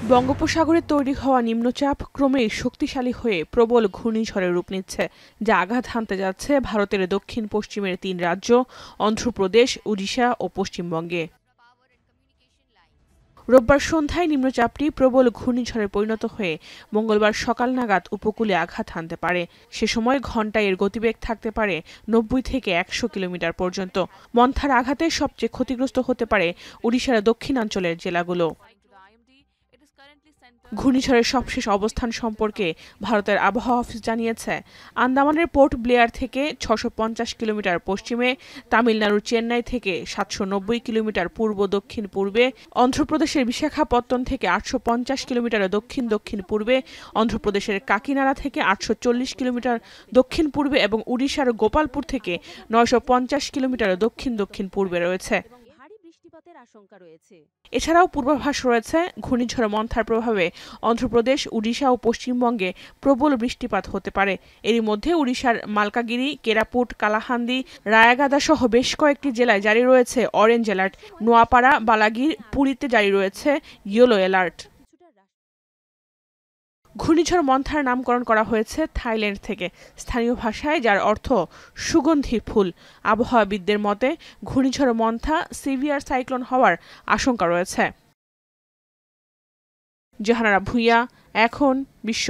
বঙ্গোপসাগরে তৈরি হওয়া নিম্নচাপ ক্রমেই শক্তিশালী হয়ে প্রবল ঘূর্ণিঝড়ে রূপ নিচ্ছে, যা আঘাত হানতে যাচ্ছে ভারতের দক্ষিণ পশ্চিমের ৩ রাজ্য অন্ধ্রপ্রদেশ, ওড়িশা ও পশ্চিমবঙ্গে। রোববার সন্ধ্যায় নিম্নচাপটি প্রবল ঘূর্ণিঝড়ে পরিণত হয়ে মঙ্গলবার সকাল নাগাদ উপকূলে আঘাত হানতে পারে। সে সময় ঘণ্টায় এর গতিবেগ থাকতে পারে ৯০ থেকে ১০০ কিলোমিটার পর্যন্ত। মন্থার আঘাতে সবচেয়ে ক্ষতিগ্রস্ত হতে পারে ওড়িশার দক্ষিণাঞ্চলের জেলাগুলো। ঘূর্ণিঝড়ের সবশেষ অবস্থান সম্পর্কে ভারতের আবহাওয়া অফিস জানিয়েছে, আন্দামানের পোর্ট ব্লেয়ার থেকে ৬৫০ কিলোমিটার পশ্চিমে, তামিলনাড়ুর চেন্নাই থেকে ৭৯০ কিলোমিটার পূর্ব দক্ষিণ পূর্বে, অন্ধ্রপ্রদেশের বিশাখাপত্তন থেকে ৮৫০ কিলোমিটার দক্ষিণ দক্ষিণ পূর্বে, অন্ধ্রপ্রদেশের কাকিনাড়া থেকে ৮৪০ কিলোমিটার দক্ষিণ পূর্বে এবং ওড়িশার গোপালপুর থেকে ৯৫০ কিলোমিটার দক্ষিণ দক্ষিণ পূর্বে রয়েছে। এছাড়াও পূর্বাভাস রয়েছে ঘূর্ণিঝড় মন্থার প্রভাবে অন্ধ্রপ্রদেশ, ওড়িশা ও পশ্চিমবঙ্গে প্রবল বৃষ্টিপাত হতে পারে। এরই মধ্যে ওড়িশার মালকাগিরি, কেরাপুট, কালাহান্দি, রায়াগাদা সহ বেশ কয়েকটি জেলায় জারি রয়েছে অরেঞ্জ অ্যালার্ট। নোয়াপাড়া, বালাগীর, পুরীতে জারি রয়েছে ইয়েলো অ্যালার্ট। ঘূর্ণিঝড় মন্থার নামকরণ করা হয়েছে থাইল্যান্ড থেকে, স্থানীয় ভাষায় যার অর্থ সুগন্ধি ফুল। আবহাওয়াবিদদের মতে ঘূর্ণিঝড় মন্থা সিভিয়ার সাইক্লোন হওয়ার আশঙ্কা রয়েছে। জাহানারা ভুঁইয়া, এখন বিশ্ব।